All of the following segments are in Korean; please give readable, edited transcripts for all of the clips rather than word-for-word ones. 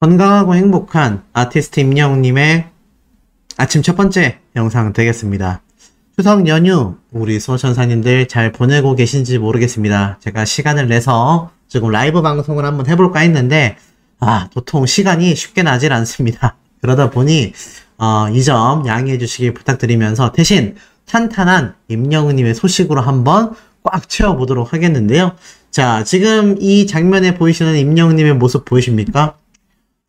건강하고 행복한 아티스트 임영웅님의 아침 첫 번째 영상 되겠습니다. 추석 연휴 우리 수호천사님들 잘 보내고 계신지 모르겠습니다. 제가 시간을 내서 지금 라이브 방송을 한번 해볼까 했는데 도통 시간이 쉽게 나질 않습니다. 그러다 보니 이 점 양해해 주시길 부탁드리면서 대신 탄탄한 임영웅님의 소식으로 한번 꽉 채워보도록 하겠는데요. 자, 지금 이 장면에 보이시는 임영웅님의 모습 보이십니까?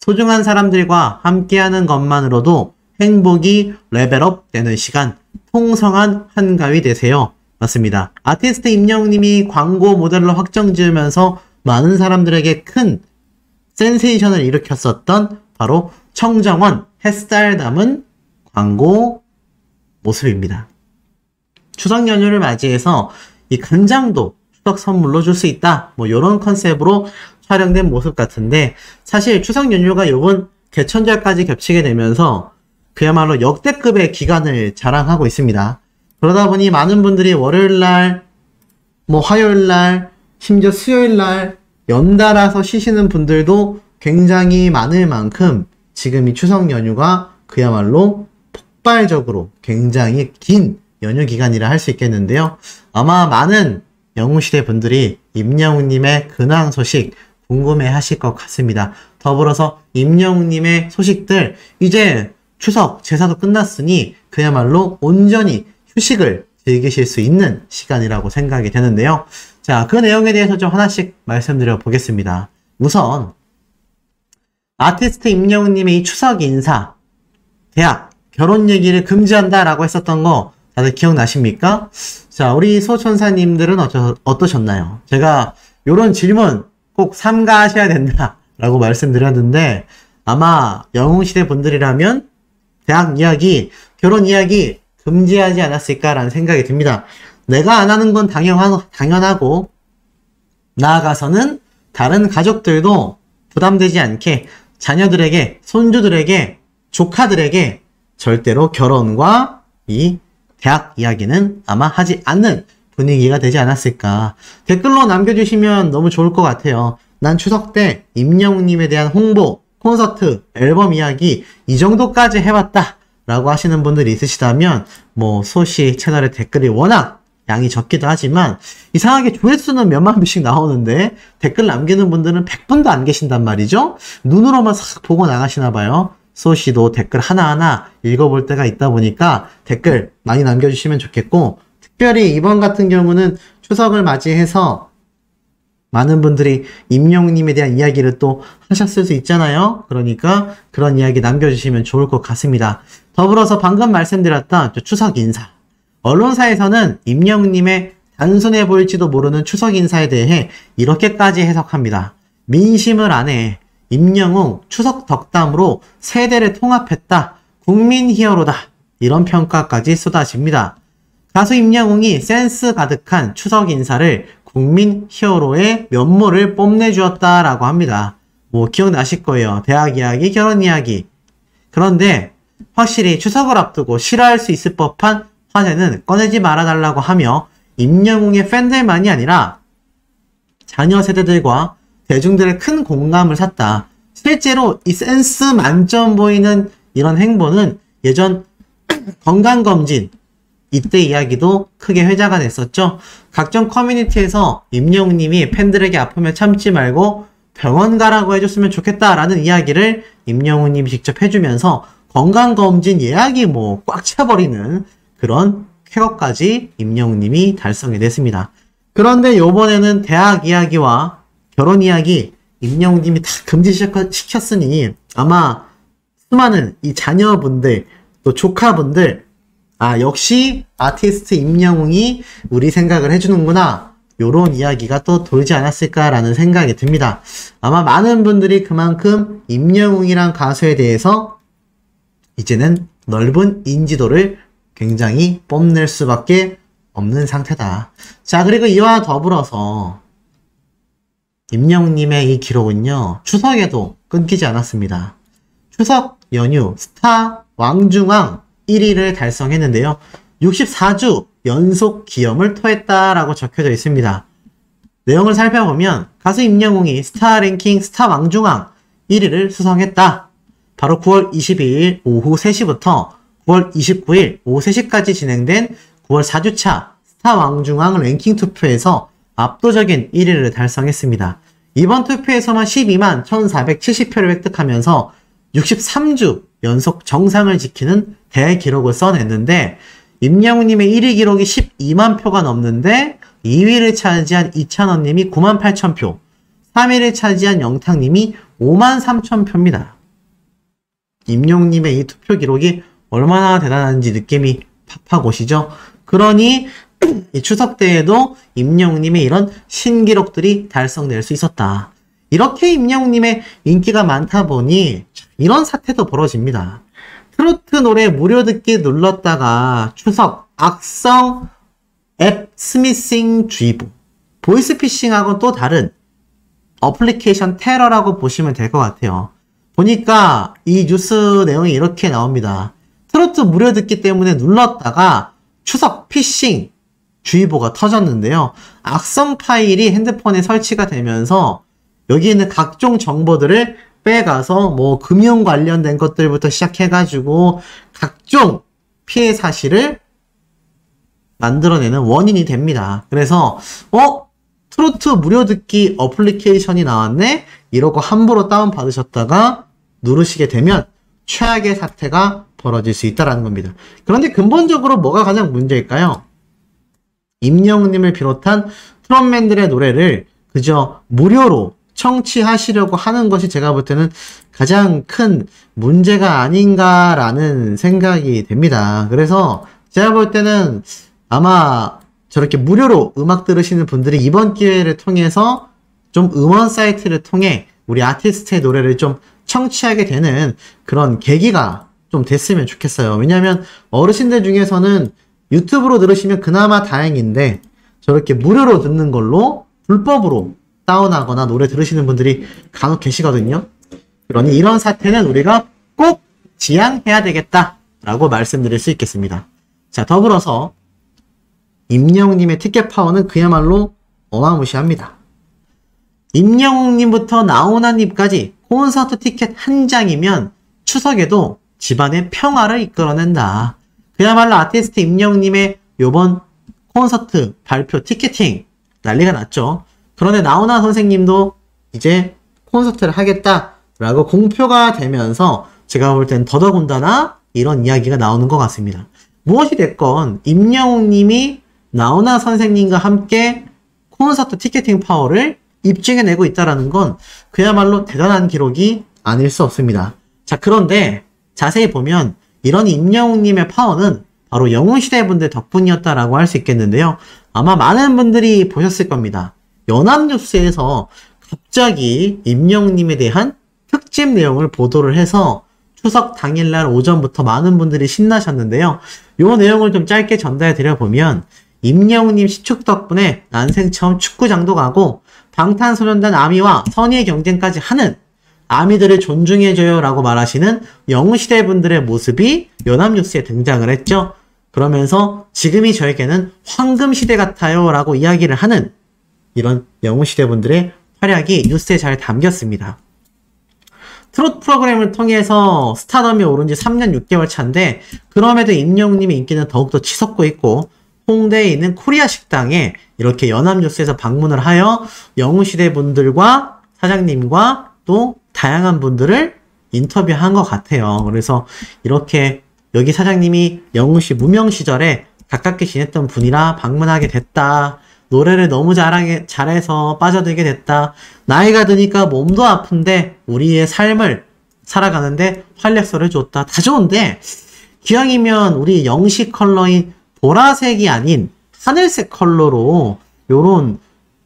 소중한 사람들과 함께하는 것만으로도 행복이 레벨업 되는 시간, 풍성한 한가위 되세요. 맞습니다. 아티스트 임영웅님이 광고 모델로 확정 지으면서 많은 사람들에게 큰 센세이션을 일으켰었던 바로 청정원 햇살 담은 광고 모습입니다. 추석 연휴를 맞이해서 이 간장도 추석 선물로 줄 수 있다, 뭐 이런 컨셉으로 촬영된 모습 같은데, 사실 추석 연휴가 요번 개천절까지 겹치게 되면서 그야말로 역대급의 기간을 자랑하고 있습니다. 그러다 보니 많은 분들이 월요일날, 화요일날, 심지어 수요일날 연달아서 쉬시는 분들도 굉장히 많을 만큼 지금 이 추석 연휴가 그야말로 폭발적으로 굉장히 긴 연휴 기간이라 할 수 있겠는데요. 아마 많은 영웅시대 분들이 임영웅님의 근황 소식 궁금해 하실 것 같습니다. 더불어서 임영웅님의 소식들, 이제 추석 제사도 끝났으니 그야말로 온전히 휴식을 즐기실 수 있는 시간이라고 생각이 되는데요. 자, 그 내용에 대해서 좀 하나씩 말씀드려 보겠습니다. 우선 아티스트 임영웅님의 이 추석 인사, 대학, 결혼 얘기를 금지한다 라고 했었던 거 다들 기억나십니까? 자, 우리 소천사님들은 어떠셨나요? 제가 요런 질문 꼭 삼가하셔야 된다 라고 말씀드렸는데, 아마 영웅시대 분들이라면 대학 이야기, 결혼 이야기 금지하지 않았을까라는 생각이 듭니다. 내가 안 하는 건 당연하고, 나아가서는 다른 가족들도 부담되지 않게 자녀들에게, 손주들에게, 조카들에게 절대로 결혼과 이 대학 이야기는 아마 하지 않는 분위기가 되지 않았을까. 댓글로 남겨주시면 너무 좋을 것 같아요. 난 추석 때 임영웅님에 대한 홍보, 콘서트, 앨범 이야기 이 정도까지 해봤다 라고 하시는 분들이 있으시다면, 소시 채널의 댓글이 워낙 양이 적기도 하지만 이상하게 조회수는 몇만 뷰씩 나오는데 댓글 남기는 분들은 100분도 안 계신단 말이죠. 눈으로만 싹 보고 나가시나봐요. 소시도 댓글 하나하나 읽어볼 때가 있다 보니까 댓글 많이 남겨주시면 좋겠고, 특별히 이번 같은 경우는 추석을 맞이해서 많은 분들이 임영웅님에 대한 이야기를 또 하셨을 수 있잖아요. 그러니까 그런 이야기 남겨주시면 좋을 것 같습니다. 더불어서 방금 말씀드렸던 추석 인사, 언론사에서는 임영웅님의 단순해 보일지도 모르는 추석 인사에 대해 이렇게까지 해석합니다. 민심을 안 해. 임영웅 추석 덕담으로 세대를 통합했다. 국민 히어로다. 이런 평가까지 쏟아집니다. 가수 임영웅이 센스 가득한 추석 인사를 국민 히어로의 면모를 뽐내주었다라고 합니다. 기억나실 거예요. 대학 이야기, 결혼 이야기. 그런데 확실히 추석을 앞두고 싫어할 수 있을 법한 화제는 꺼내지 말아달라고 하며, 임영웅의 팬들만이 아니라 자녀 세대들과 대중들의 큰 공감을 샀다. 실제로 이 센스 만점 보이는 이런 행보는 예전 건강검진 이때 이야기도 크게 회자가 됐었죠. 각종 커뮤니티에서 임영웅님이 팬들에게 아프면 참지 말고 병원 가라고 해줬으면 좋겠다라는 이야기를 임영웅님이 직접 해주면서 건강검진 예약이 꽉 차버리는 그런 쾌거까지 임영웅님이 달성해냈습니다. 그런데 요번에는 대학 이야기와 결혼 이야기 임영웅님이 다 금지시켰으니 아마 수많은 이 자녀분들, 또 조카분들, 역시 아티스트 임영웅이 우리 생각을 해주는구나, 요런 이야기가 또 돌지 않았을까라는 생각이 듭니다. 아마 많은 분들이 그만큼 임영웅이란 가수에 대해서 이제는 넓은 인지도를 굉장히 뽐낼 수밖에 없는 상태다. 자, 그리고 이와 더불어서 임영웅님의 이 기록은요, 추석에도 끊기지 않았습니다. 추석 연휴 스타 왕중왕 1위를 달성했는데요. 64주 연속 기염을 토했다라고 적혀져 있습니다. 내용을 살펴보면 가수 임영웅이 스타 랭킹 스타 왕중왕 1위를 수상했다. 바로 9월 22일 오후 3시부터 9월 29일 오후 3시까지 진행된 9월 4주차 스타왕중왕 랭킹 투표에서 압도적인 1위를 달성했습니다. 이번 투표에서만 12만 1470표를 획득하면서 63주 연속 정상을 지키는 대기록을 써냈는데, 임영웅님의 1위 기록이 12만 표가 넘는데 2위를 차지한 이찬원님이 9만 8천 표, 3위를 차지한 영탁님이 5만 3천 표입니다. 임영웅님의 이 투표 기록이 얼마나 대단한지 느낌이 팍팍 오시죠? 그러니 이 추석 때에도 임영웅님의 이런 신기록들이 달성될 수 있었다. 이렇게 임영웅님의 인기가 많다 보니 이런 사태도 벌어집니다. 트로트 노래 무료 듣기 눌렀다가 추석 악성 앱 스미싱 주의보, 보이스피싱하고는 또 다른 어플리케이션 테러라고 보시면 될 것 같아요. 보니까 이 뉴스 내용이 이렇게 나옵니다. 트로트 무료 듣기 때문에 눌렀다가 추석 피싱 주의보가 터졌는데요. 악성 파일이 핸드폰에 설치가 되면서 여기 있는 각종 정보들을 빼가서 뭐 금융 관련된 것들부터 시작해가지고 각종 피해 사실을 만들어내는 원인이 됩니다. 그래서 트로트 무료 듣기 어플리케이션이 나왔네? 이러고 함부로 다운받으셨다가 누르시게 되면 최악의 사태가 벌어질 수 있다는 겁니다. 그런데 근본적으로 뭐가 가장 문제일까요? 임영웅님을 비롯한 트롯맨들의 노래를 그저 무료로 청취하시려고 하는 것이 제가 볼 때는 가장 큰 문제가 아닌가라는 생각이 됩니다. 그래서 제가 볼 때는 아마 저렇게 무료로 음악 들으시는 분들이 이번 기회를 통해서 좀 음원 사이트를 통해 우리 아티스트의 노래를 좀 청취하게 되는 그런 계기가 좀 됐으면 좋겠어요. 왜냐하면 어르신들 중에서는 유튜브로 들으시면 그나마 다행인데 저렇게 무료로 듣는 걸로 불법으로 다운하거나 노래 들으시는 분들이 간혹 계시거든요. 그러니 이런 사태는 우리가 꼭 지양해야 되겠다라고 말씀드릴 수 있겠습니다. 자, 더불어서 임영웅님의 티켓 파워는 그야말로 어마무시합니다. 임영웅님부터 나훈아님까지 콘서트 티켓 한 장이면 추석에도 집안의 평화를 이끌어낸다. 그야말로 아티스트 임영웅님의 요번 콘서트 발표 티켓팅 난리가 났죠. 그런데 나훈아 선생님도 이제 콘서트를 하겠다라고 공표가 되면서 제가 볼 땐 더더군다나 이런 이야기가 나오는 것 같습니다. 무엇이 됐건 임영웅님이 나훈아 선생님과 함께 콘서트 티켓팅 파워를 입증해내고 있다는 건 그야말로 대단한 기록이 아닐 수 없습니다. 자, 그런데 자세히 보면 이런 임영웅님의 파워는 바로 영웅시대 분들 덕분이었다라고 할 수 있겠는데요. 아마 많은 분들이 보셨을 겁니다. 연합뉴스에서 갑자기 임영웅님에 대한 특집 내용을 보도를 해서 추석 당일날 오전부터 많은 분들이 신나셨는데요. 요 내용을 좀 짧게 전달해 드려보면 임영웅님 시축 덕분에 난생 처음 축구장도 가고 방탄소년단 아미와 선의의 경쟁까지 하는 아미들을 존중해줘요 라고 말하시는 영웅시대 분들의 모습이 연합뉴스에 등장을 했죠. 그러면서 지금이 저에게는 황금시대 같아요 라고 이야기를 하는 이런 영웅시대 분들의 활약이 뉴스에 잘 담겼습니다. 트롯 프로그램을 통해서 스타덤에 오른 지 3년 6개월 차인데 그럼에도 임영웅님의 인기는 더욱더 치솟고 있고 홍대에 있는 코리아 식당에 이렇게 연합뉴스에서 방문을 하여 영웅시대 분들과 사장님과 또 다양한 분들을 인터뷰한 것 같아요. 그래서 이렇게 여기 사장님이 영웅씨 무명 시절에 가깝게 지냈던 분이라 방문하게 됐다. 노래를 너무 잘해서 빠져들게 됐다. 나이가 드니까 몸도 아픈데 우리의 삶을 살아가는데 활력소를 줬다. 다 좋은데 기왕이면 우리 영시 컬러인 보라색이 아닌 하늘색 컬러로 요런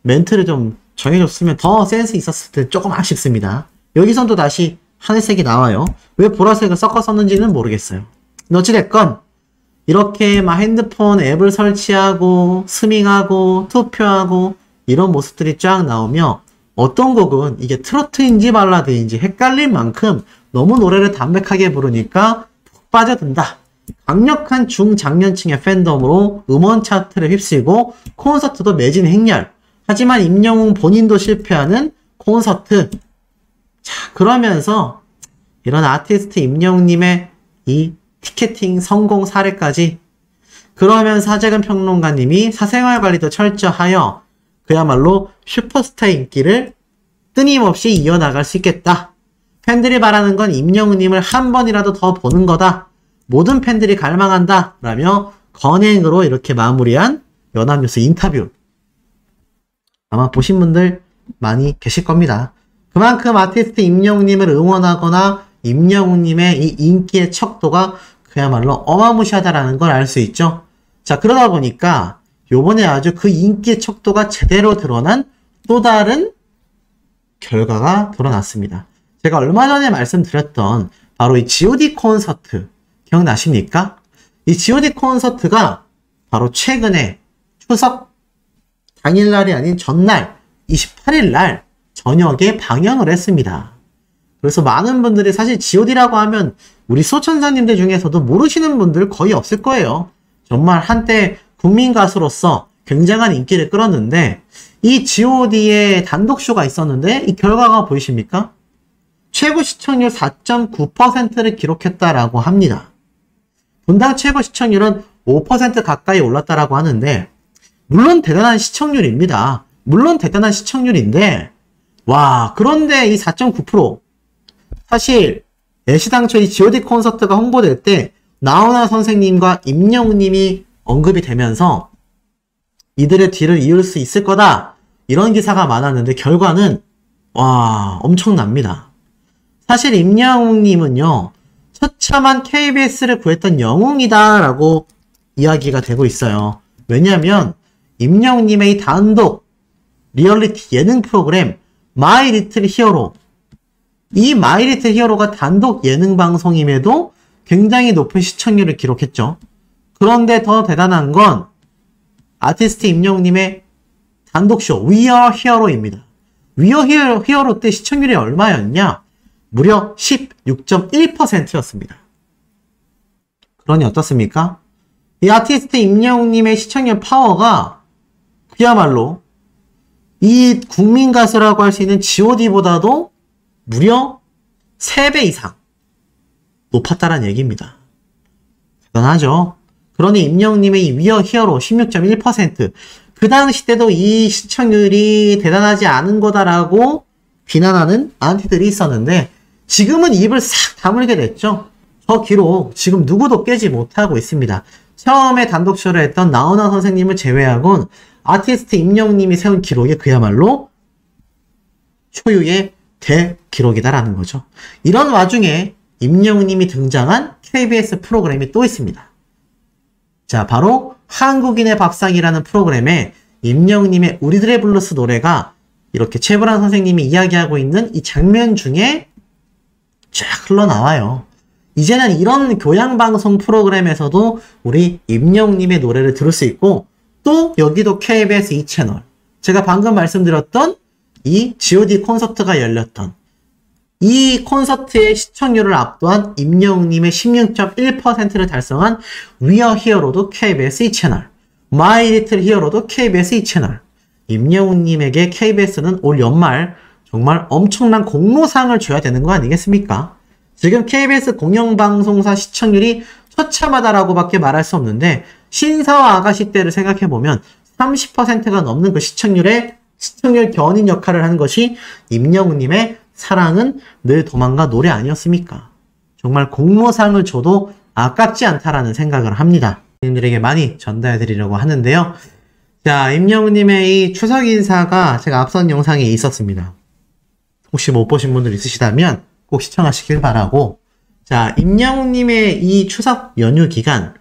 멘트를 좀 정해줬으면 더 센스 있었을 때 조금 아쉽습니다. 여기선 또 다시 하늘색이 나와요. 왜 보라색을 섞어 썼는지는 모르겠어요. 어찌됐건 이렇게 막 핸드폰 앱을 설치하고 스밍하고 투표하고 이런 모습들이 쫙 나오며 어떤 곡은 이게 트로트인지 발라드인지 헷갈릴 만큼 너무 노래를 담백하게 부르니까 푹 빠져든다. 강력한 중장년층의 팬덤으로 음원 차트를 휩쓸고 콘서트도 매진 행렬. 하지만 임영웅 본인도 실패하는 콘서트 자, 그러면서 이런 아티스트 임영웅님의 이 티켓팅 성공 사례까지, 그러면서 하재근 평론가님이 사생활 관리도 철저하여 그야말로 슈퍼스타 인기를 끊임없이 이어나갈 수 있겠다. 팬들이 바라는 건 임영웅님을 한 번이라도 더 보는 거다. 모든 팬들이 갈망한다. 라며 건행으로 이렇게 마무리한 연합뉴스 인터뷰. 아마 보신 분들 많이 계실 겁니다. 그만큼 아티스트 임영웅님을 응원하거나 임영웅님의 이 인기의 척도가 그야말로 어마무시하다라는 걸 알 수 있죠. 자, 그러다 보니까 요번에 아주 그 인기의 척도가 제대로 드러난 또 다른 결과가 드러났습니다. 제가 얼마 전에 말씀드렸던 바로 이 GOD 콘서트 기억나십니까? 이 GOD 콘서트가 바로 최근에 추석 당일날이 아닌 전날 28일날 저녁에 방영을 했습니다. 그래서 많은 분들이 사실 GOD라고 하면 우리 소천사님들 중에서도 모르시는 분들 거의 없을 거예요. 정말 한때 국민 가수로서 굉장한 인기를 끌었는데 이 GOD의 단독쇼가 있었는데 이 결과가 보이십니까? 최고 시청률 4.9%를 기록했다라고 합니다. 분당 최고 시청률은 5% 가까이 올랐다라고 하는데 물론 대단한 시청률입니다. 물론 대단한 시청률인데 와, 그런데 이 4.9% 사실 애시당초 이 GOD 콘서트가 홍보될 때 나훈아 선생님과 임영웅님이 언급이 되면서 이들의 뒤를 이을 수 있을 거다 이런 기사가 많았는데 결과는 와, 엄청납니다. 사실 임영웅님은요 처참한 KBS를 구했던 영웅이다 라고 이야기가 되고 있어요. 왜냐하면 임영웅님의 이 단독 리얼리티 예능 프로그램 마이 리틀 히어로, 이 마이 리틀 히어로가 단독 예능 방송임에도 굉장히 높은 시청률을 기록했죠. 그런데 더 대단한 건 아티스트 임영웅님의 단독쇼 We Are Hero입니다. We Are Hero 때 시청률이 얼마였냐? 무려 16.1%였습니다. 그러니 어떻습니까? 이 아티스트 임영웅님의 시청률 파워가 그야말로 이 국민 가수라고 할 수 있는 GOD보다도 무려 3배 이상 높았다는 얘기입니다. 대단하죠? 그러니 임영웅님의 이 We Are Hero 16.1%, 그 당시 때도 이 시청률이 대단하지 않은 거다라고 비난하는 안티들이 있었는데 지금은 입을 싹 다물게 됐죠. 저 기록 지금 누구도 깨지 못하고 있습니다. 처음에 단독쇼를 했던 나훈아 선생님을 제외하곤 아티스트 임영웅님이 세운 기록이 그야말로 초유의 대기록이다라는 거죠. 이런 와중에 임영웅님이 등장한 KBS 프로그램이 또 있습니다. 자, 바로 한국인의 밥상이라는 프로그램에 임영웅님의 우리들의 블루스 노래가 이렇게 최불암 선생님이 이야기하고 있는 이 장면 중에 쫙 흘러나와요. 이제는 이런 교양방송 프로그램에서도 우리 임영웅님의 노래를 들을 수 있고 또 여기도 KBS 2채널, 제가 방금 말씀드렸던 이 GOD 콘서트가 열렸던 이 콘서트의 시청률을 압도한 임영웅님의 16.1%를 달성한 We Are Hero도 KBS 2채널, My Little Hero도 KBS 2채널. 임영웅님에게 KBS는 올 연말 정말 엄청난 공로상을 줘야 되는 거 아니겠습니까? 지금 KBS 공영방송사 시청률이 처참하다라고 밖에 말할 수 없는데 신사와 아가씨 때를 생각해보면 30%가 넘는 그 시청률 견인 역할을 한 것이 임영웅님의 사랑은 늘 도망가 노래 아니었습니까? 정말 공로상을 줘도 아깝지 않다라는 생각을 합니다. 님들에게 많이 전달해드리려고 하는데요. 자, 임영웅님의 이 추석 인사가 제가 앞선 영상에 있었습니다. 혹시 못 보신 분들 있으시다면 꼭 시청하시길 바라고. 자, 임영웅님의 이 추석 연휴 기간,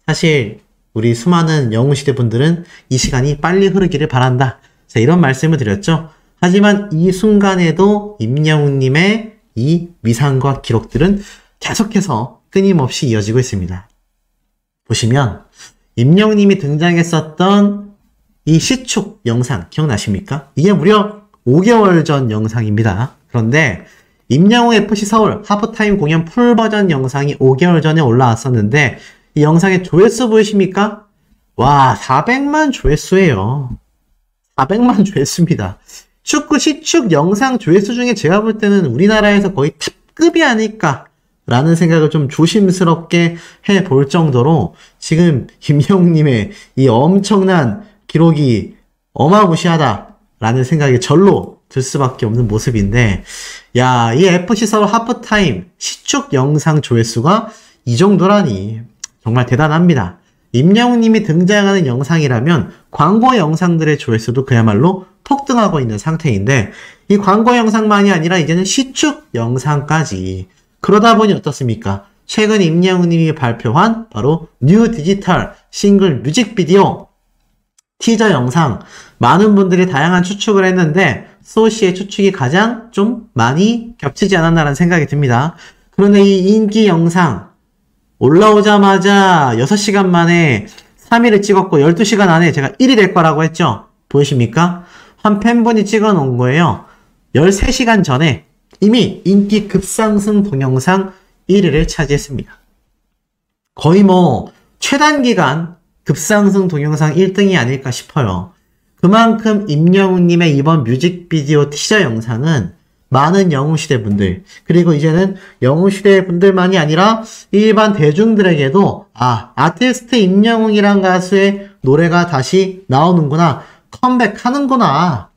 사실 우리 수많은 영웅시대 분들은 이 시간이 빨리 흐르기를 바란다. 자, 이런 말씀을 드렸죠. 하지만 이 순간에도 임영웅님의 이 위상과 기록들은 계속해서 끊임없이 이어지고 있습니다. 보시면 임영웅님이 등장했었던 이 시축 영상 기억나십니까? 이게 무려 5개월 전 영상입니다. 그런데 임영웅 FC 서울 하프타임 공연 풀버전 영상이 5개월 전에 올라왔었는데 이 영상의 조회수 보이십니까? 와, 400만 조회수예요. 400만 조회수입니다. 축구 시축 영상 조회수 중에 제가 볼 때는 우리나라에서 거의 탑급이 아닐까 라는 생각을 좀 조심스럽게 해볼 정도로 지금 임영웅님의 이 엄청난 기록이 어마무시하다라는 생각이 절로 들 수밖에 없는 모습인데, 야, 이 FC 서울 하프타임 시축 영상 조회수가 이 정도라니 정말 대단합니다. 임영웅님이 등장하는 영상이라면 광고 영상들의 조회수도 그야말로 폭등하고 있는 상태인데, 이 광고 영상만이 아니라 이제는 시축 영상까지. 그러다 보니 어떻습니까? 최근 임영웅님이 발표한 바로 뉴 디지털 싱글 뮤직비디오 티저 영상, 많은 분들이 다양한 추측을 했는데 소시의 추측이 가장 좀 많이 겹치지 않았나라는 생각이 듭니다. 그런데 이 인기 영상 올라오자마자 6시간 만에 3위를 찍었고 12시간 안에 제가 1위 될 거라고 했죠? 보이십니까? 한 팬분이 찍어 놓은 거예요. 13시간 전에 이미 인기 급상승 동영상 1위를 차지했습니다. 거의 뭐 최단기간 급상승 동영상 1등이 아닐까 싶어요. 그만큼 임영웅님의 이번 뮤직비디오 티저 영상은 많은 영웅시대 분들, 그리고 이제는 영웅시대 분들만이 아니라 일반 대중들에게도 아티스트 임영웅이란 가수의 노래가 다시 나오는구나, 컴백하는구나,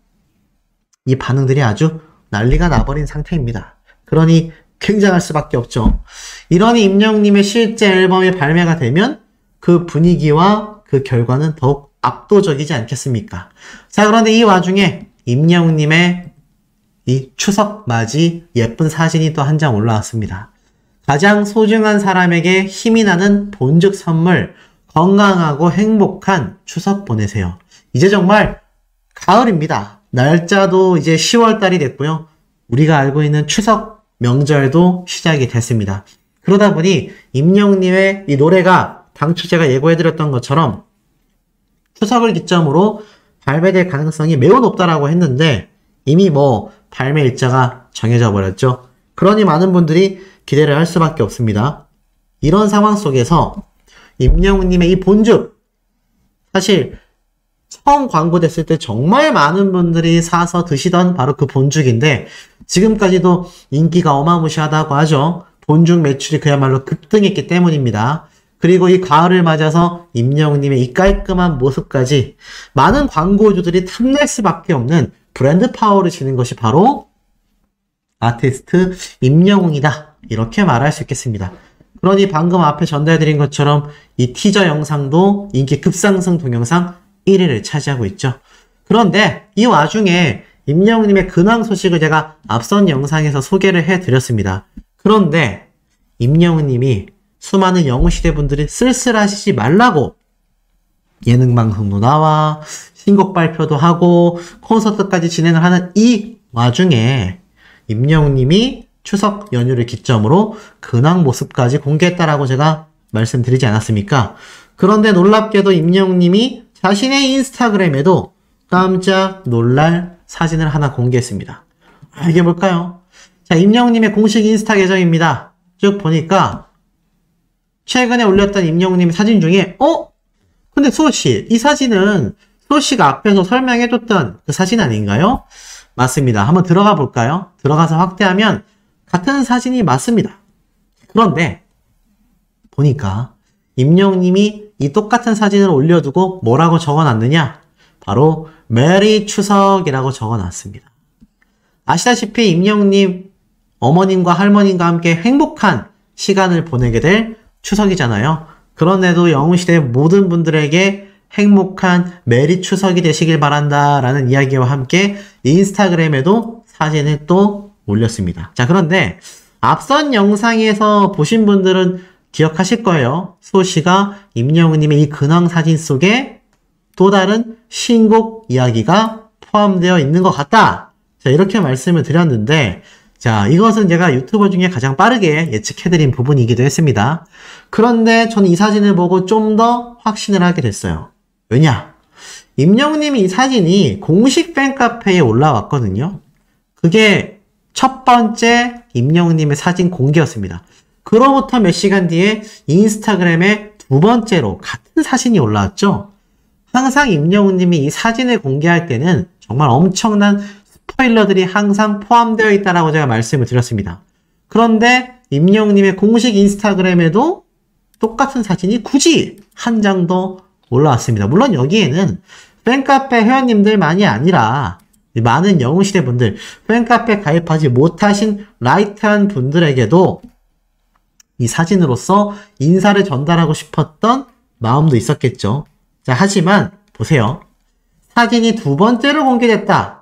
이 반응들이 아주 난리가 나버린 상태입니다. 그러니 굉장할 수밖에 없죠. 이러니 임영웅님의 실제 앨범이 발매가 되면 그 분위기와 그 결과는 더욱 압도적이지 않겠습니까? 자, 그런데 이 와중에 임영웅님의 이 추석 맞이 예쁜 사진이 또 한 장 올라왔습니다. 가장 소중한 사람에게 힘이 나는 본즉 선물, 건강하고 행복한 추석 보내세요. 이제 정말 가을입니다. 날짜도 이제 10월달이 됐고요. 우리가 알고 있는 추석 명절도 시작이 됐습니다. 그러다 보니 임영웅님의 이 노래가 당초 제가 예고해드렸던 것처럼 추석을 기점으로 발매될 가능성이 매우 높다라고 했는데 이미 뭐 발매 일자가 정해져 버렸죠. 그러니 많은 분들이 기대를 할 수밖에 없습니다. 이런 상황 속에서 임영웅님의 이 본죽, 사실 처음 광고됐을 때 정말 많은 분들이 사서 드시던 바로 그 본죽인데 지금까지도 인기가 어마무시하다고 하죠. 본죽 매출이 그야말로 급등했기 때문입니다. 그리고 이 가을을 맞아서 임영웅님의 이 깔끔한 모습까지 많은 광고주들이 탐낼 수밖에 없는 브랜드 파워를 지닌 것이 바로 아티스트 임영웅이다, 이렇게 말할 수 있겠습니다. 그러니 방금 앞에 전달드린 것처럼 이 티저 영상도 인기 급상승 동영상 1위를 차지하고 있죠. 그런데 이 와중에 임영웅님의 근황 소식을 제가 앞선 영상에서 소개를 해드렸습니다. 그런데 임영웅님이 수많은 영웅시대 분들이 쓸쓸하시지 말라고 예능방송도 나와 신곡 발표도 하고 콘서트까지 진행을 하는 이 와중에 임영웅님이 추석 연휴를 기점으로 근황 모습까지 공개했다라고 제가 말씀드리지 않았습니까? 그런데 놀랍게도 임영웅님이 자신의 인스타그램에도 깜짝 놀랄 사진을 하나 공개했습니다. 이게 뭘까요? 자, 임영웅님의 공식 인스타 계정입니다. 쭉 보니까 최근에 올렸던 임영웅님의 사진 중에 근데 수호씨, 이 사진은 수호씨가 앞에서 설명해줬던 그 사진 아닌가요? 맞습니다. 한번 들어가 볼까요? 들어가서 확대하면 같은 사진이 맞습니다. 그런데 보니까 임영웅님이 이 똑같은 사진을 올려두고 뭐라고 적어놨느냐? 바로 메리 추석이라고 적어놨습니다. 아시다시피 임영웅님 어머님과 할머님과 함께 행복한 시간을 보내게 될 추석이잖아요. 그런데도 영웅시대 모든 분들에게 행복한 메리 추석이 되시길 바란다 라는 이야기와 함께 인스타그램에도 사진을 또 올렸습니다. 자, 그런데 앞선 영상에서 보신 분들은 기억하실 거예요. 수호씨가 임영웅님의 이 근황 사진 속에 또 다른 신곡 이야기가 포함되어 있는 것 같다. 자, 이렇게 말씀을 드렸는데, 자, 이것은 제가 유튜버 중에 가장 빠르게 예측해드린 부분이기도 했습니다. 그런데 저는 이 사진을 보고 좀 더 확신을 하게 됐어요. 왜냐? 임영웅님이 이 사진이 공식 팬카페에 올라왔거든요. 그게 첫 번째 임영웅님의 사진 공개였습니다. 그로부터 몇 시간 뒤에 인스타그램에 두 번째로 같은 사진이 올라왔죠. 항상 임영웅님이 이 사진을 공개할 때는 정말 엄청난 스포일러들이 항상 포함되어 있다라고 제가 말씀을 드렸습니다. 그런데 임영웅님의 공식 인스타그램에도 똑같은 사진이 굳이 한 장 더 올라왔습니다. 물론 여기에는 팬카페 회원님들만이 아니라 많은 영웅시대 분들, 팬카페 가입하지 못하신 라이트한 분들에게도 이 사진으로서 인사를 전달하고 싶었던 마음도 있었겠죠. 자, 하지만 보세요. 사진이 두 번째로 공개됐다.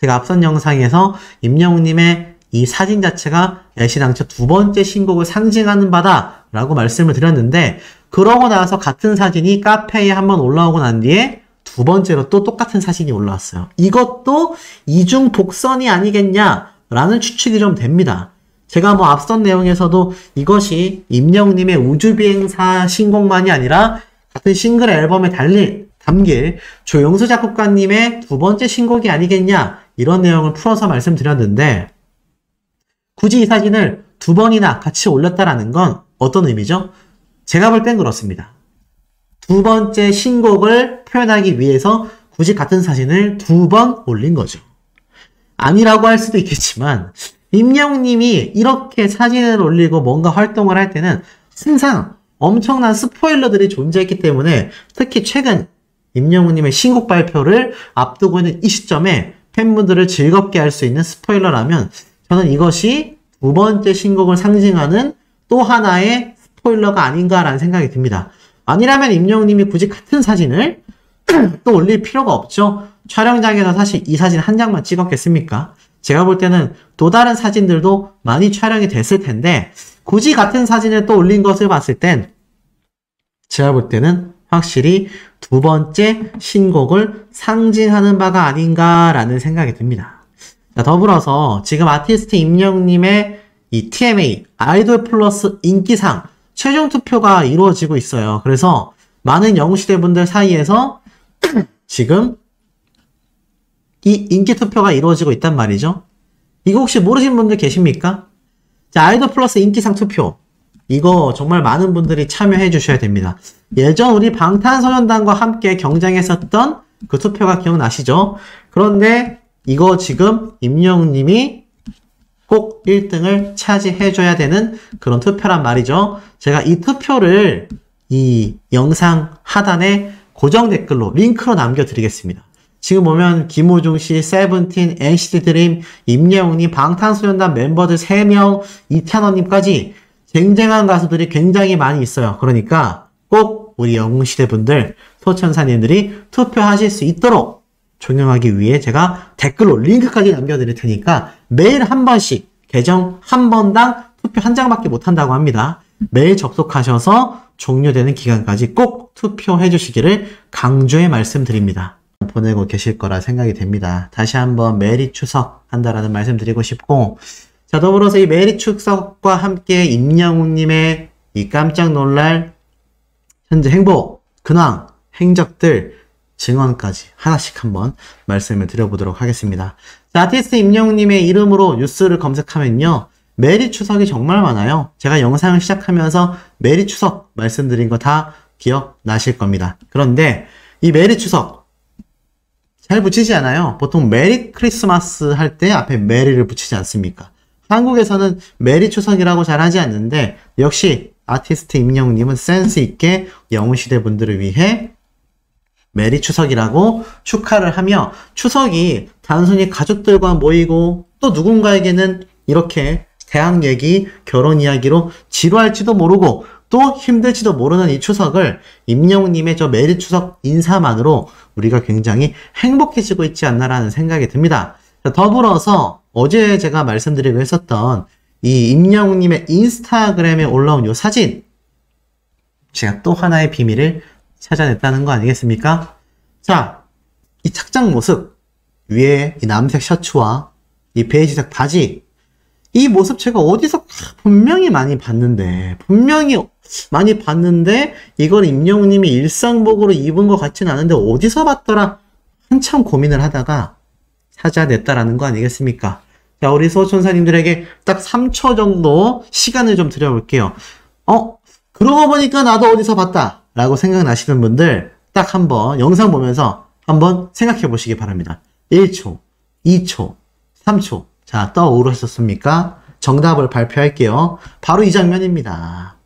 제가 앞선 영상에서 임영웅님의 이 사진 자체가 애시당초 두 번째 신곡을 상징하는 바다 라고 말씀을 드렸는데, 그러고 나서 같은 사진이 카페에 한번 올라오고 난 뒤에 두 번째로 또 똑같은 사진이 올라왔어요. 이것도 이중 독선이 아니겠냐라는 추측이 좀 됩니다. 제가 뭐 앞선 내용에서도 이것이 임영웅님의 우주비행사 신곡만이 아니라 같은 싱글 앨범에 담길 조용수 작곡가님의 두 번째 신곡이 아니겠냐, 이런 내용을 풀어서 말씀드렸는데, 굳이 이 사진을 두 번이나 같이 올렸다라는 건 어떤 의미죠? 제가 볼 땐 그렇습니다. 두 번째 신곡을 표현하기 위해서 굳이 같은 사진을 두 번 올린 거죠. 아니라고 할 수도 있겠지만, 임영웅님이 이렇게 사진을 올리고 뭔가 활동을 할 때는 항상 엄청난 스포일러들이 존재했기 때문에, 특히 최근 임영웅님의 신곡 발표를 앞두고 있는 이 시점에 팬분들을 즐겁게 할 수 있는 스포일러라면, 저는 이것이 두 번째 신곡을 상징하는 또 하나의 스포일러가 아닌가라는 생각이 듭니다. 아니라면 임영웅님이 굳이 같은 사진을 또 올릴 필요가 없죠. 촬영장에서 사실 이 사진 한 장만 찍었겠습니까? 제가 볼 때는 또 다른 사진들도 많이 촬영이 됐을 텐데, 굳이 같은 사진을 또 올린 것을 봤을 땐 제가 볼 때는 확실히 두 번째 신곡을 상징하는 바가 아닌가라는 생각이 듭니다. 자, 더불어서 지금 아티스트 임영웅님의 이 TMA 아이돌 플러스 인기상 최종 투표가 이루어지고 있어요. 그래서 많은 영웅시대 분들 사이에서 지금 이 인기 투표가 이루어지고 있단 말이죠. 이거 혹시 모르시는 분들 계십니까? 자, 아이돌 플러스 인기상 투표. 이거 정말 많은 분들이 참여해 주셔야 됩니다. 예전 우리 방탄소년단과 함께 경쟁했었던 그 투표가 기억나시죠? 그런데 이거 지금 임영웅님이 꼭 1등을 차지해줘야 되는 그런 투표란 말이죠. 제가 이 투표를 이 영상 하단에 고정 댓글로 링크로 남겨드리겠습니다. 지금 보면 김호중 씨, 세븐틴, NCT 드림, 임영웅님, 방탄소년단 멤버들 3명, 이태원님까지 쟁쟁한 가수들이 굉장히 많이 있어요. 그러니까 꼭 우리 영웅시대 분들, 소천사님들이 투표하실 수 있도록 존경하기 위해 제가 댓글로 링크까지 남겨드릴 테니까 매일 한 번씩 계정 한 번당 투표 한 장밖에 못한다고 합니다. 매일 접속하셔서 종료되는 기간까지 꼭 투표해 주시기를 강조해 말씀드립니다. 보내고 계실 거라 생각이 됩니다. 다시 한번 메리 추석 한다라는 말씀 드리고 싶고, 자, 더불어서 이 메리 추석과 함께 임영웅님의 이 깜짝 놀랄 현재 행복, 근황, 행적들, 증언까지 하나씩 한번 말씀을 드려보도록 하겠습니다. 자, 아티스트 임영웅님의 이름으로 뉴스를 검색하면요, 메리 추석이 정말 많아요. 제가 영상을 시작하면서 메리 추석 말씀드린 거 다 기억나실 겁니다. 그런데 이 메리 추석 잘 붙이지 않아요. 보통 메리 크리스마스 할 때 앞에 메리를 붙이지 않습니까? 한국에서는 메리 추석이라고 잘 하지 않는데, 역시 아티스트 임영웅님은 센스 있게 영웅시대 분들을 위해 메리 추석이라고 축하를 하며, 추석이 단순히 가족들과 모이고 또 누군가에게는 이렇게 대학 얘기, 결혼 이야기로 지루할지도 모르고 또 힘들지도 모르는 이 추석을 임영웅님의 저 메리 추석 인사만으로 우리가 굉장히 행복해지고 있지 않나라는 생각이 듭니다. 더불어서 어제 제가 말씀드리고 했었던 이 임영웅님의 인스타그램에 올라온 이 사진, 제가 또 하나의 비밀을 찾아냈다는 거 아니겠습니까? 자, 이 착장 모습, 위에 이 남색 셔츠와 이 베이지색 바지, 이 모습 제가 어디서 분명히 많이 봤는데 이걸 임영웅님이 일상복으로 입은 것 같지는 않은데 어디서 봤더라? 한참 고민을 하다가 찾아냈다라는 거 아니겠습니까? 자, 우리 소천사님들에게 딱 3초 정도 시간을 좀 드려볼게요. 그러고 보니까 나도 어디서 봤다 라고 생각나시는 분들 딱 한번 영상 보면서 한번 생각해 보시기 바랍니다. 1초, 2초, 3초. 자, 떠오르셨습니까? 정답을 발표할게요. 바로 이 장면입니다.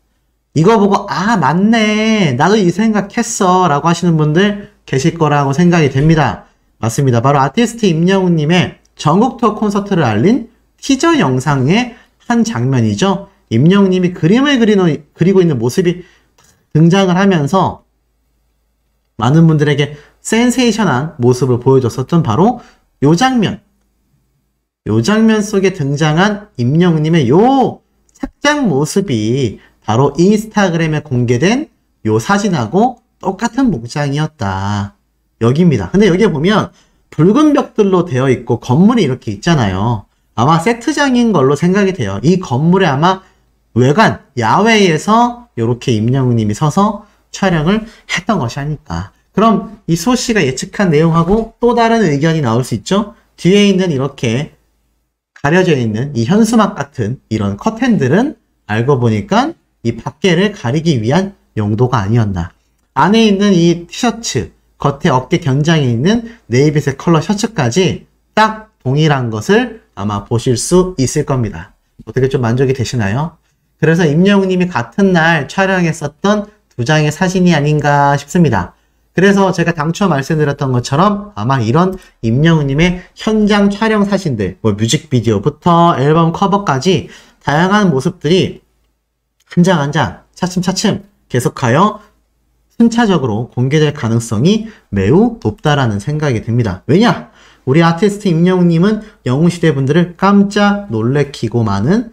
이거 보고 아 맞네 나도 이 생각했어 라고 하시는 분들 계실 거라고 생각이 됩니다. 맞습니다. 바로 아티스트 임영웅님의 전국 투어 콘서트를 알린 티저 영상의 한 장면이죠. 임영웅님이 그림을 그리고 있는 모습이 등장을 하면서 많은 분들에게 센세이션한 모습을 보여줬었던 바로 요 장면 속에 등장한 임영웅님의 요 착장 모습이 바로 인스타그램에 공개된 요 사진하고 똑같은 목장이었다. 여기입니다. 근데 여기에 보면 붉은 벽들로 되어 있고 건물이 이렇게 있잖아요. 아마 세트장인 걸로 생각이 돼요. 이 건물에 아마 외관, 야외에서 이렇게 임영웅님이 서서 촬영을 했던 것이 아닐까. 그럼 이 수호씨가 예측한 내용하고 또 다른 의견이 나올 수 있죠? 뒤에 있는 이렇게 가려져 있는 이 현수막 같은 이런 커튼들은 알고 보니까 이 밖에를 가리기 위한 용도가 아니었나. 안에 있는 이 티셔츠, 겉에 어깨 견장에 있는 네이비색 컬러 셔츠까지 딱 동일한 것을 아마 보실 수 있을 겁니다. 어떻게 좀 만족이 되시나요? 그래서 임영웅님이 같은 날 촬영했었던 두 장의 사진이 아닌가 싶습니다. 그래서 제가 당초 말씀드렸던 것처럼 아마 이런 임영웅님의 현장 촬영 사진들, 뭐 뮤직비디오부터 앨범 커버까지 다양한 모습들이 한 장 한 장 차츰차츰 계속하여 순차적으로 공개될 가능성이 매우 높다라는 생각이 듭니다. 왜냐? 우리 아티스트 임영웅님은 영웅시대 분들을 깜짝 놀래키고 많은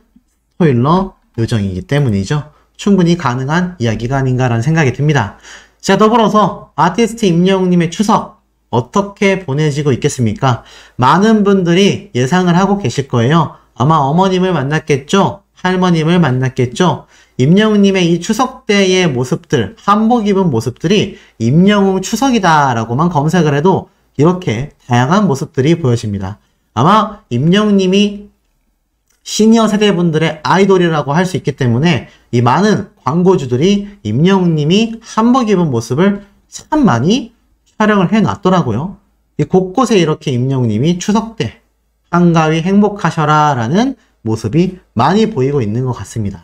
스포일러 요정이기 때문이죠. 충분히 가능한 이야기가 아닌가라는 생각이 듭니다. 자, 더불어서 아티스트 임영웅님의 추석 어떻게 보내지고 있겠습니까? 많은 분들이 예상을 하고 계실 거예요. 아마 어머님을 만났겠죠? 할머님을 만났겠죠? 임영웅님의 이 추석 때의 모습들, 한복 입은 모습들이 임영웅 추석이다 라고만 검색을 해도 이렇게 다양한 모습들이 보여집니다. 아마 임영웅님이 시니어 세대분들의 아이돌이라고 할 수 있기 때문에 이 많은 광고주들이 임영웅님이 한복 입은 모습을 참 많이 촬영을 해놨더라고요. 이 곳곳에 이렇게 임영웅님이 추석 때 한가위 행복하셔라 라는 모습이 많이 보이고 있는 것 같습니다.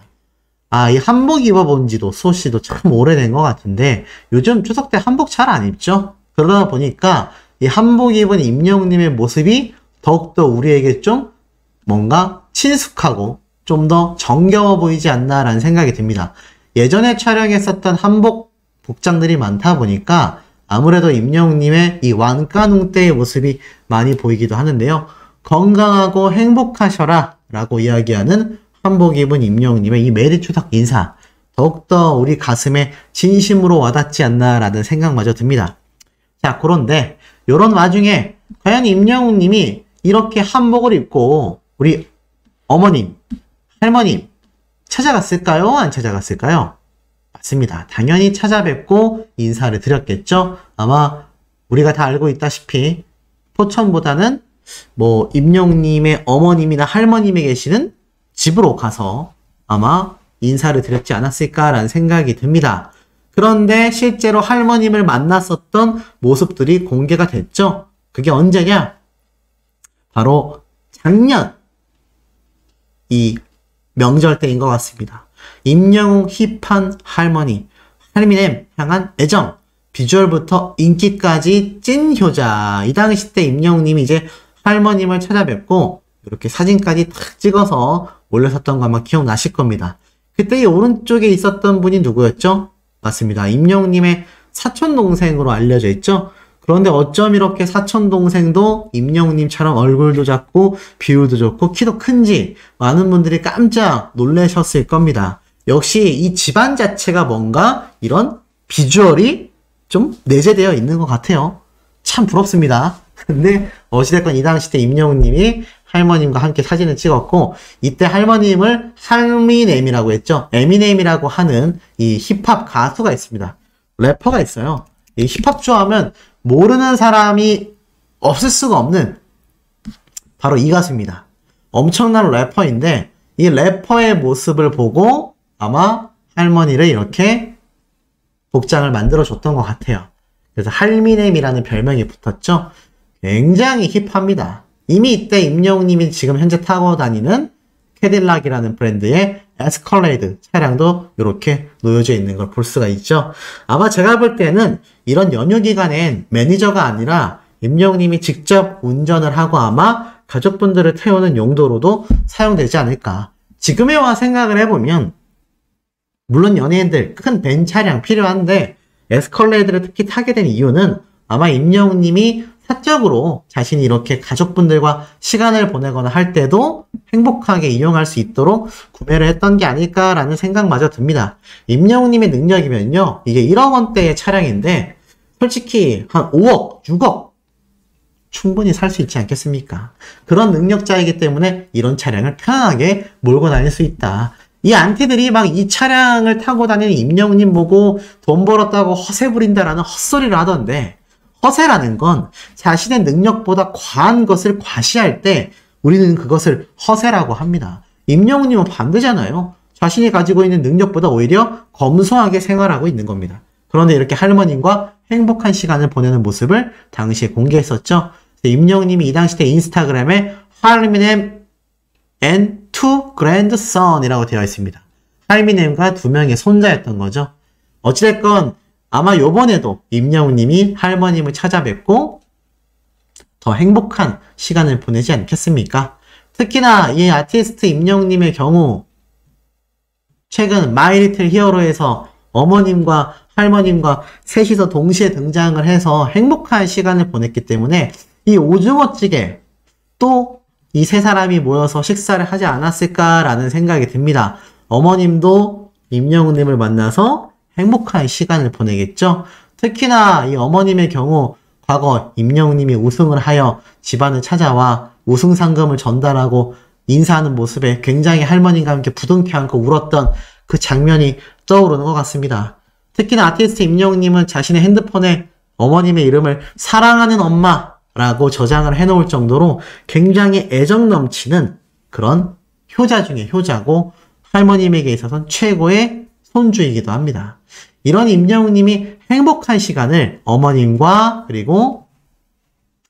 아, 이 한복 입어본 지도 수호씨도 참 오래된 것 같은데 요즘 추석 때 한복 잘 안 입죠? 그러다 보니까 이 한복 입은 임영웅님의 모습이 더욱더 우리에게 좀 뭔가 친숙하고 좀 더 정겨워 보이지 않나라는 생각이 듭니다. 예전에 촬영했었던 한복 복장들이 많다 보니까 아무래도 임영웅님의 이 완가농 때의 모습이 많이 보이기도 하는데요. 건강하고 행복하셔라 라고 이야기하는 한복 입은 임영웅님의 이 메리 추석 인사 더욱더 우리 가슴에 진심으로 와닿지 않나라는 생각마저 듭니다. 자, 그런데 이런 와중에 과연 임영웅님이 이렇게 한복을 입고 우리 어머님, 할머님 찾아갔을까요? 안 찾아갔을까요? 맞습니다. 당연히 찾아뵙고 인사를 드렸겠죠? 아마 우리가 다 알고 있다시피 포천보다는 뭐 임영웅님의 어머님이나 할머님이 계시는 집으로 가서 아마 인사를 드렸지 않았을까라는 생각이 듭니다. 그런데 실제로 할머님을 만났었던 모습들이 공개가 됐죠? 그게 언제냐? 바로 작년 이 명절 때인 것 같습니다. 임영웅 힙한 할머니, 할미넴 향한 애정, 비주얼부터 인기까지 찐 효자. 이 당시 때 임영웅님이 이제 할머님을 찾아뵙고 이렇게 사진까지 탁 찍어서 올렸었던 거 아마 기억나실 겁니다. 그때 이 오른쪽에 있었던 분이 누구였죠? 맞습니다. 임영웅님의 사촌동생으로 알려져 있죠? 그런데 어쩜 이렇게 사촌동생도 임영웅님처럼 얼굴도 작고 비율도 좋고 키도 큰지 많은 분들이 깜짝 놀라셨을 겁니다. 역시 이 집안 자체가 뭔가 이런 비주얼이 좀 내재되어 있는 것 같아요. 참 부럽습니다. 근데 어찌됐건 이 당시 때 임영웅님이 할머님과 함께 사진을 찍었고 이때 할머님을 할미넴이라고 했죠. 에미넴이라고 하는 이 힙합 가수가 있습니다. 래퍼가 있어요. 이 힙합 좋아하면 모르는 사람이 없을 수가 없는 바로 이 가수입니다. 엄청난 래퍼인데 이 래퍼의 모습을 보고 아마 할머니를 이렇게 복장을 만들어줬던 것 같아요. 그래서 할미넴이라는 별명이 붙었죠. 굉장히 힙합니다. 이미 이때 임영웅님이 지금 현재 타고 다니는 캐딜락이라는 브랜드의 에스컬레이드 차량도 이렇게 놓여져 있는 걸 볼 수가 있죠. 아마 제가 볼 때는 이런 연휴 기간엔 매니저가 아니라 임영웅님이 직접 운전을 하고 아마 가족분들을 태우는 용도로도 사용되지 않을까. 지금에 와 생각을 해보면 물론 연예인들 큰 벤 차량 필요한데 에스컬레이드를 특히 타게 된 이유는 아마 임영웅님이 사적으로 자신이 이렇게 가족분들과 시간을 보내거나 할 때도 행복하게 이용할 수 있도록 구매를 했던 게 아닐까라는 생각마저 듭니다. 임영웅님의 능력이면요, 이게 1억 원대의 차량인데 솔직히 한 5억, 6억 충분히 살 수 있지 않겠습니까? 그런 능력자이기 때문에 이런 차량을 편안하게 몰고 다닐 수 있다. 이 안티들이 막 이 차량을 타고 다니는 임영웅님 보고 돈 벌었다고 허세 부린다라는 헛소리를 하던데, 허세라는 건 자신의 능력보다 과한 것을 과시할 때 우리는 그것을 허세라고 합니다. 임영웅님은 반대잖아요. 자신이 가지고 있는 능력보다 오히려 검소하게 생활하고 있는 겁니다. 그런데 이렇게 할머님과 행복한 시간을 보내는 모습을 당시에 공개했었죠. 임영웅님이 이 당시 때 인스타그램에 할미넴 and two grandson이라고 되어 있습니다. 할미넴과 두 명의 손자였던 거죠. 어찌됐건 아마 요번에도 임영웅님이 할머님을 찾아뵙고 더 행복한 시간을 보내지 않겠습니까? 특히나 이 아티스트 임영웅님의 경우 최근 마이 리틀 히어로에서 어머님과 할머님과 셋이서 동시에 등장을 해서 행복한 시간을 보냈기 때문에 이 오징어찌개 또 이 세 사람이 모여서 식사를 하지 않았을까라는 생각이 듭니다. 어머님도 임영웅님을 만나서 행복한 시간을 보내겠죠. 특히나 이 어머님의 경우 과거 임영웅님이 우승을 하여 집안을 찾아와 우승 상금을 전달하고 인사하는 모습에 굉장히 할머님과 함께 부둥켜 안고 울었던 그 장면이 떠오르는 것 같습니다. 특히나 아티스트 임영웅님은 자신의 핸드폰에 어머님의 이름을 사랑하는 엄마라고 저장을 해놓을 정도로 굉장히 애정 넘치는 그런 효자 중에 효자고 할머님에게 있어서는 최고의 손주이기도 합니다. 이런 임영웅님이 행복한 시간을 어머님과 그리고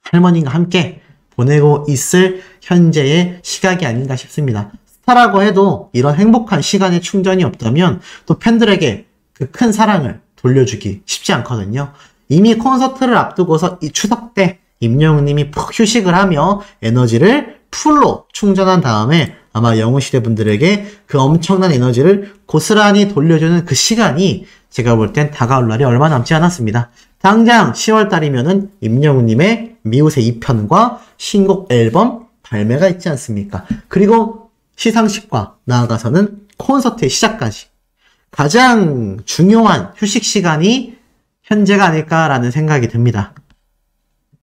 할머님과 함께 보내고 있을 현재의 시각이 아닌가 싶습니다. 스타라고 해도 이런 행복한 시간의 충전이 없다면 또 팬들에게 그 큰 사랑을 돌려주기 쉽지 않거든요. 이미 콘서트를 앞두고서 이 추석 때 임영웅님이 푹 휴식을 하며 에너지를 풀로 충전한 다음에 아마 영웅시대 분들에게 그 엄청난 에너지를 고스란히 돌려주는 그 시간이 제가 볼 땐 다가올 날이 얼마 남지 않았습니다. 당장 10월달이면은 임영웅님의 미우새 2편과 신곡 앨범 발매가 있지 않습니까? 그리고 시상식과 나아가서는 콘서트의 시작까지 가장 중요한 휴식 시간이 현재가 아닐까라는 생각이 듭니다.